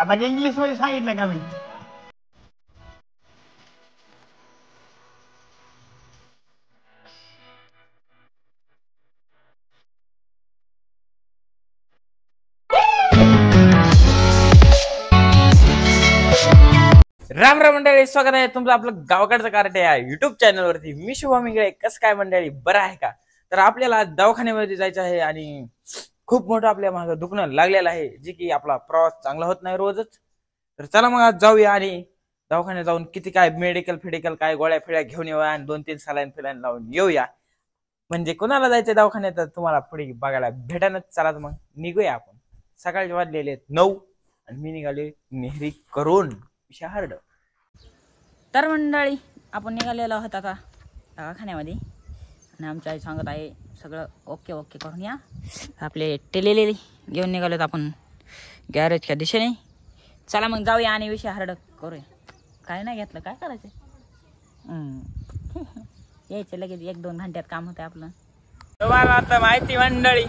म्हणजे इंग्लिश मध्ये सांगितलं का मी? राम राम मंडळी, स्वागत आहे तुमचं आपलं गावाकडचं कार्टे या युट्यूब चॅनल वरती. मी शुभम इंगळे. कसं काय मंडळी, बरं आहे का? तर आपल्याला दवाखान्यामध्ये जायचं आहे आणि खूप मोठं आपल्या मागं दुखणं लागलेलं आहे, जे की आपला प्रवास चांगला होत नाही रोजच. तर चला मग आज जाऊया आणि दवाखान्यात जाऊन किती काय मेडिकल काय गोळ्या फिळ्या घेऊन येऊया आणि 2-3 सलाईन फिलाईन लावून येऊया. म्हणजे कोणाला जायचं दवाखान्यात तर तुम्हाला पुढे बघायला भेटानच. चला मग निघूया आपण. सकाळचे वाजलेले 9 आणि मी निघाले नेहरी करून शहर. तर मंडळी आपण निघालेलो आहोत आता दवाखान्यामध्ये आणि आमची आई सांगत आहे सगळं ओके ओके करून या. आपले टेलेले घेऊन निघालोत आपण गॅरेजच्या दिशेने. चला मग जाऊया आणि विषय हार्ड करूया. काय नाही घेतलं, काय करायचं यायचं लगेच 1-2 घंट्यात काम होतं आपलं. तुम्हाला आता माहिती मंडळी,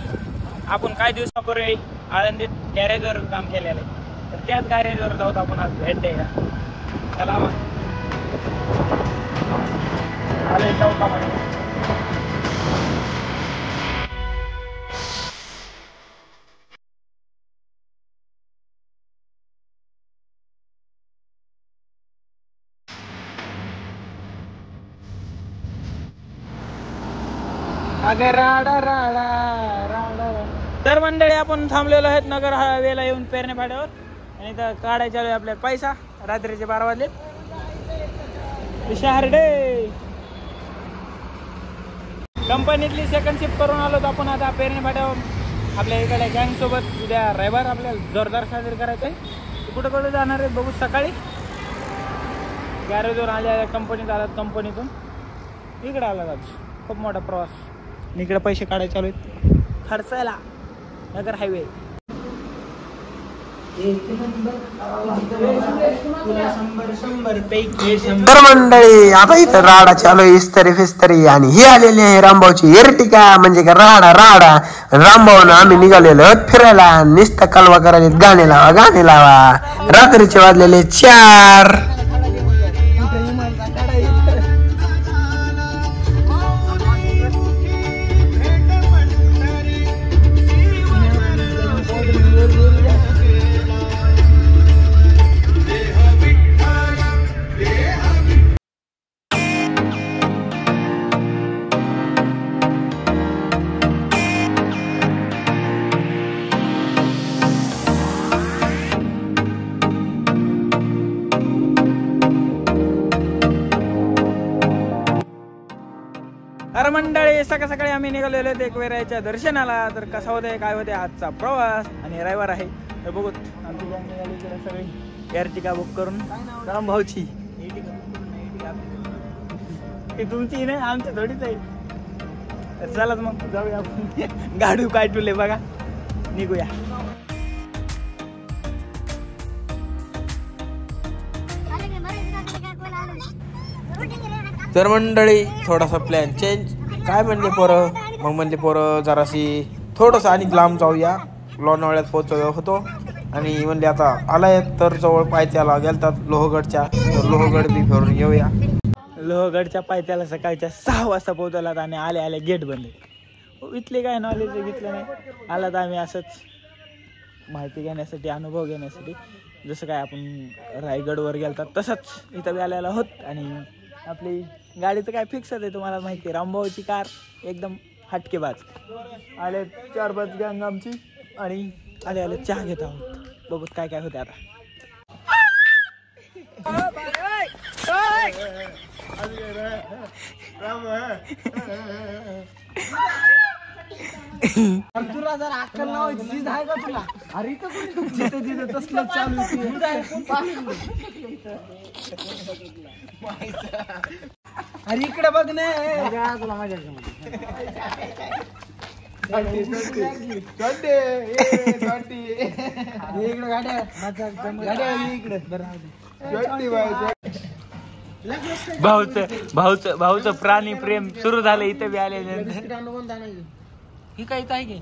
आपण काही दिवसापूर्वी आळंदीत गॅरेजवर काम केलेलं आहे. तर त्याच गॅरेजवर जाऊत आपण आज भेट द्यायला. चला मग आले चौकामध्ये. तर मंडळी आपण थांबलेलो आहेत नगर हायवेला येऊन पेरणे फाट्यावर आणि इथं काढायचा आहे आपल्याला पैसा. रात्रीचे 12 वाजले. शहरडे कंपनीतली सेकंड शिफ्ट करून आलो आपण आता पेरणे फाट्यावर. आपल्या इकडे गँग सोबत उद्या रविवार आपल्याला जोरदार साजरी करायचं आहे. कुठं कुठं जाणार आहे बघू. सकाळी गॅरेजवर आल्या, कंपनीत आलात, कंपनीतून इकडे आला. खूप मोठा प्रवास. इकडे पैसे काढायचे चालू आहेत खर्चायला नगर हायवे. तर मंडळी आता इथं राडा चालू आहे, इस्तरी फिस्तरी. आणि ही आलेली आहे रामभाऊची एर्टिका, म्हणजे का राडा. रामभाऊन आम्ही निघालेलो फिरायला. नुसतं कालवा करायला, गाणे लावा. रात्रीचे वाजलेले 4. अरे मंडळी, सकाळी आम्ही निघालेलो एक वेळाच्या दर्शनाला. तर कसा होते काय होते आजचा प्रवास. आणि रविवार आहे तर बघू आमची गँग निघाली इकडे सगळी एर्टिका बुक करून. रामभाऊची तुमची नाही, आमची थोडीच आहे. तर चलाच मग जाऊया आपण. गाडी काय टुले बघा, निघूया. तर मंडळी थोडासा प्लॅन चेंज. काय म्हणले पोरं, मग म्हणले पोरं जराशी थोडंसं आणि लांब जाऊया. लोणावळ्यात पोहोचलो होतो आणि म्हणले आता आलाय तर जवळ पायथ्याला गेलतात लोहगडच्या. तर लोहगड बी फिरून येऊया. लोहगडच्या पायथ्याला सकाळच्या 6 वाजता पोहोचवलात आणि आले गेट बंद. इथले काय नॉलेज घेतलं नाही. आला तर आम्ही असंच माहिती घेण्यासाठी, अनुभव घेण्यासाठी. जसं काय आपण रायगडवर गेलतात तसंच इथं बी आलेला होत. आणि आपली गाडीचं काय फिक्स आहे तुम्हाला माहिती आहे. रामभाऊची कार एकदम हटकेबाज. आले 4-5 गँग आमची आणि आले चहा घेत आहोत. बघूत काय काय होते आता. तुला जर अक्कल लावायची चीज आहे का तुला? अरे जिथे जिथे तसलं चालू अरे इकडे बघ ना तुला माझ्या इकडे गाड्या इकडे भाऊचं प्राणी प्रेम सुरू झालं इथे बी आले. ही काय आहे की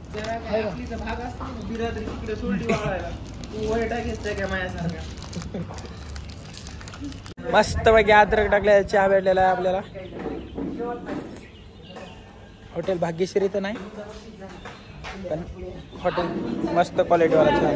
मस्त पैकी अद्रक टाकल्या चहा भेटलेला आहे आपल्याला. हॉटेल भाग्यश्री तर नाही पण हॉटेल मस्त क्वालिटीवाला चहा.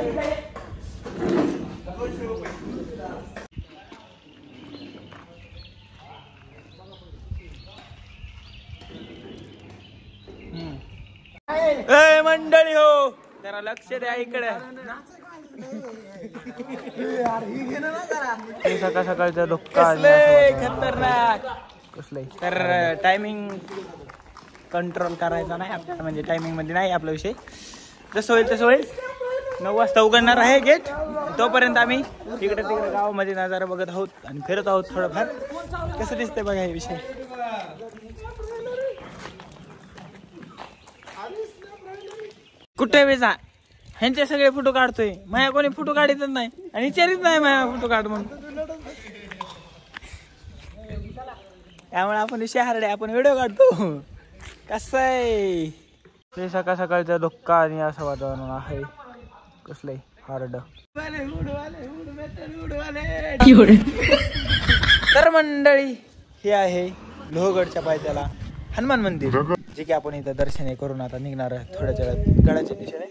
ए मंडळी हो, जरा लक्ष द्या इकडे. सकाळ सकाळचा धुक्का खतरनाक कसलंय. तर टायमिंग कंट्रोल करायचा नाही आपल्याला, म्हणजे टायमिंग मध्ये नाही आपला विषय. जसं होईल तसं होईल. 9 वाजता उघडणार आहे गेट. तोपर्यंत आम्ही इकडे तिकडे गावामध्ये नजारा बघत आहोत आणि फिरत आहोत थोडंफार. कसं दिसतंय बघा हे विषय. कुठे वेजा ह्यांचे सगळे फोटो काढतोय, माझ्या कोणी फोटो काढतच नाही आणि विचारित नाही माझ्या फोटो काढ म्हणून. त्यामुळे आपण विषय हारडे, आपण व्हिडिओ काढतो. कसं आहे ते सकाळ सकाळचा धुक्का आणि असं वातावरण आहे. कसलंय हार्ड. तर मंडळी हे आहे लोहगडच्या पायथ्याला हनुमान मंदिर, जे की आपण इथं दर्शन करून आता निघणार आहे थोड्याच वेळात गडाच्या दिशेने.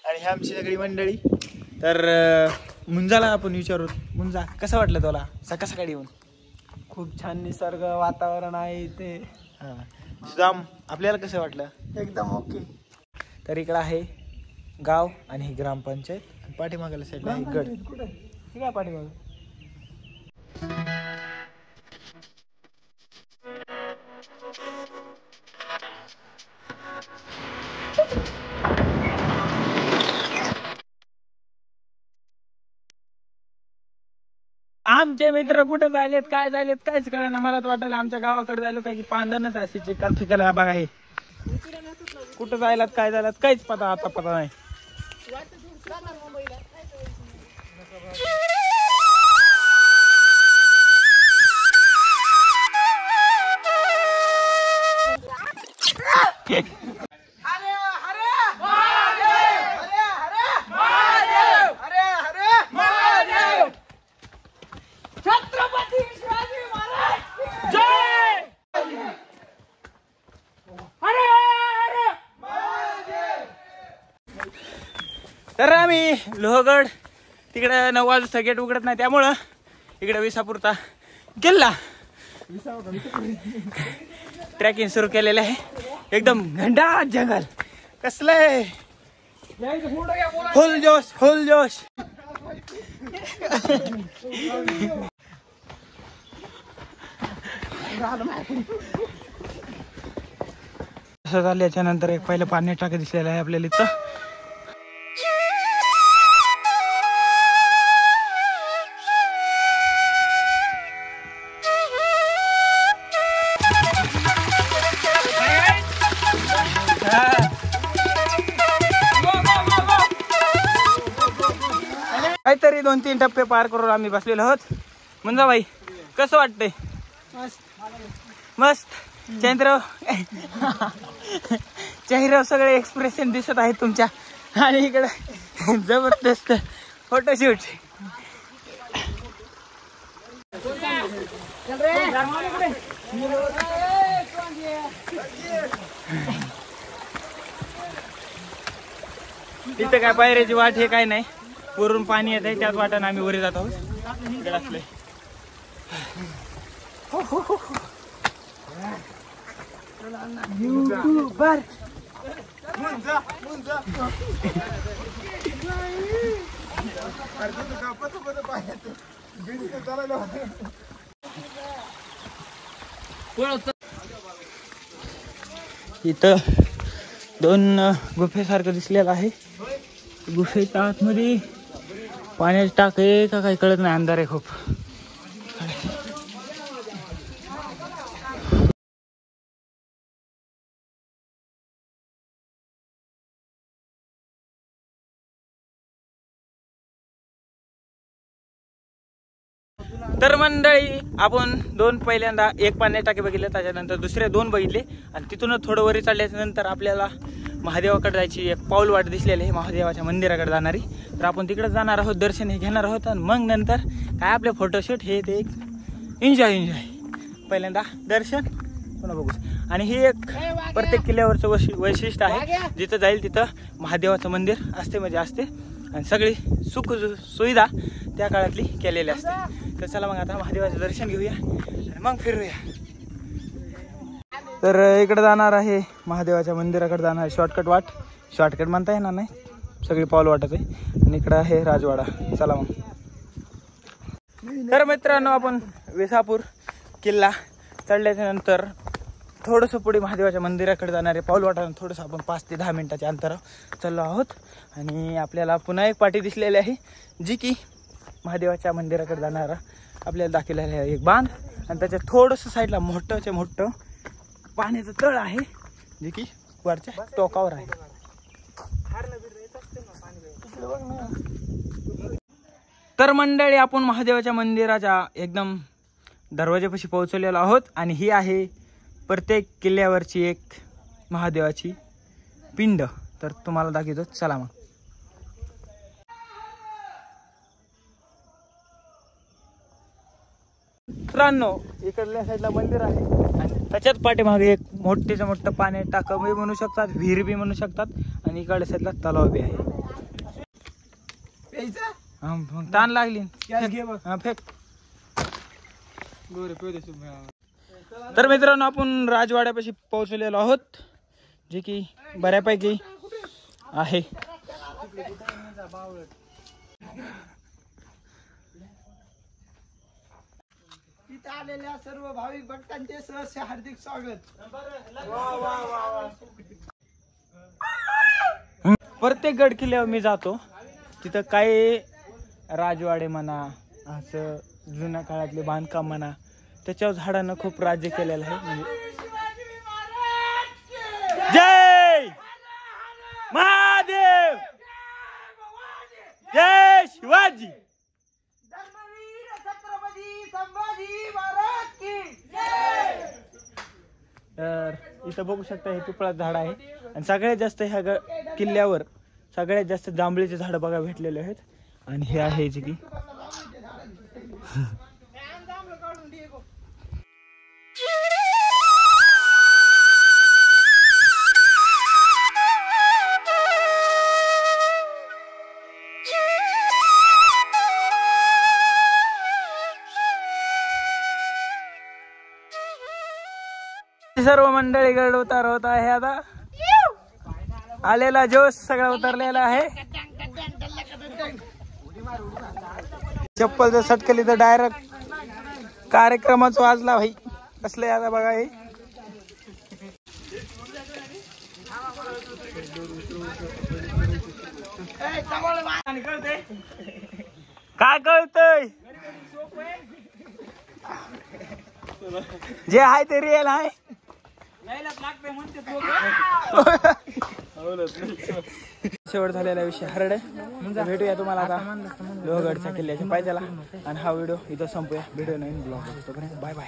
आणि ही आमची सगळी मंडळी. तर मुंजाला आपण विचारू, मुंजा कसं वाटलं तुला सकाळ सकाळी येऊन? खूप छान निसर्ग वातावरण आहे इथे. हां सुदाम, आपल्याला कसं वाटलं? एकदम ओके. तर इकडं आहे गाव आणि ही ग्रामपंचायत. पाठीमागाला साईडला आहे गड. ठीक आहे पाठीमाग. आमचे मित्र कुठे जायलेत काय जायलेत काहीच कळेना. मला तर वाटलं आमच्या गावाकडे जायला काही पांधनच अशी चिकल फिकायला बघा. हे कुठं जायलात काय जायलात काहीच पता नाही. तर आम्ही लोहगड तिकडे 9 वाजता गेट उघडत नाही, त्यामुळं इकडे विसापूरचा किल्ला ट्रेकिंग सुरू केलेलं आहे. एकदम घंटाट जंगल. कसलंय फुल जोश फुल जोश. असं झाल्याच्या नंतर एक पहिलं पाणी टाकं दिसलेलं आहे आपल्याला इथं. काहीतरी 2-3 टप्पे पार करून आम्ही बसलेलो आहोत. मुंजाबाई कसं वाटतंय? मस्त. चंद्र चेहऱ्यावर सगळे एक्सप्रेशन दिसत आहेत तुमच्या. आणि इकडे जबरदस्त फोटोशूट. तिथं काय पायऱ्याची वाट हे काय नाही, वरून पाणी येत आहे त्याच वाटाने आम्ही वरी जात आहोत. इकडे असले युट्यूबर इथं 2 गुफेसारखं दिसलेलं आहे. गुफेच्या आतमध्ये पाण्याची टाक आहे का काही कळत नाही, अंधार आहे खूप. तर मंडळी आपण पहिल्यांदा एक पाण्याचे टाके बघितले, त्याच्यानंतर दुसरे 2 बघितले आणि तिथूनच थोडं वरी चढल्याच्या नंतर आपल्याला महादेवाकडे जायची एक पाऊल वाट दिसलेली आहे, महादेवाच्या मंदिराकडे जाणारी. तर आपण तिकडे जाणार आहोत, दर्शन हे घेणार आहोत आणि मग नंतर काय आपले फोटोशूट हे ते एन्जॉय. पहिल्यांदा दर्शन पुन्हा बघू. आणि ही एक प्रत्येक किल्ल्यावरचं वैशिष्ट्य आहे, जिथं जाईल तिथं महादेवाचं मंदिर असते म्हणजे असते आणि सगळी सुख सुविधा त्या काळातली केलेली असते. तर चला मग आता महादेवाचं दर्शन घेऊया आणि मग फिरूया. तर इकडे जाणार आहे महादेवाच्या मंदिराकडे जाणार शॉर्टकट म्हणता येणार नाही, सगळी पाऊल वाटत आहे. आणि इकडं आहे राजवाडा. चला मग. तर मित्रांनो आपण विसापूर किल्ला चढल्याच्या नंतर थोडंसं पुढे महादेवाच्या मंदिराकडे जाणारे पाऊल वाटानं थोडंसं आपण 5 ते 10 मिनिटाच्या अंतरावर चाललो आहोत. आणि आपल्याला पुन्हा एक पाटी दिसलेली आहे, जी की महादेवाच्या मंदिराकडे जाणारा आपल्याला दाखवलेलं आहे एक बांध. आणि त्याच्या थोडंसं साईडला मोठं पाण्याचं तळ आहे, जे की वरच्या टोकावर आहे. तर मंडळी आपण महादेवाच्या मंदिराच्या एकदम दरवाजापाशी पोहोचलेलो आहोत. आणि ही आहे प्रत्येक किल्ल्यावरची एक महादेवाची पिंड. तर तुम्हाला दाखवतो, चला मग. मित्रांनो इकडल्या साईडला मंदिर आहे आणि त्याच्याच पाठीमागे एक मोठं पाणी टाकं बी म्हणू शकतात, विहीर बी म्हणू शकतात. आणि इकडल्या साईडला तलाव बी आहे. मग ताण लागली फेक. तर मित्रांनो आपण राजवाड्यापाशी पोहोचलेलो आहोत, जे की बऱ्यापैकी आहे. तिथे आलेल्या सर्व भाविक भक्तांचे सहर्ष हार्दिक स्वागत. प्रत्येक गड किल्ल्यावर मी जातो, तिथं काही राजवाडे म्हणा, असं जुन्या काळातले बांधकाम म्हणा, त्याच्यावर झाडानं खूप राज्य केलेलं आहे. म्हणजे जय महादेव, जय शिवाजी. तर इथं बघू शकता हे पिपळाचं झाड आहे. आणि सगळ्यात जास्त ह्या किल्ल्यावर सगळ्यात जास्त जांभळीचे झाड बघा भेटलेले आहेत. आणि हे आहे जे की सर्व मंडळी गड उतार होत आहे. आता आलेला जोश सगळा उतरलेला आहे. चप्पल जर सटकली तर डायरेक्ट कार्यक्रमाच वाजला भाई. कसले आता बघा हे. काय कळतंय, जे आहे ते रिअल आहे. शेवट झालेला विषय हरड. भेटूया तुम्हाला आता लोहगडच्या किल्ल्याच्या पायथ्याला. आणि हा व्हिडिओ इथं संपूया. व्हिडिओ नवीन ब्लॉग. Bye bye.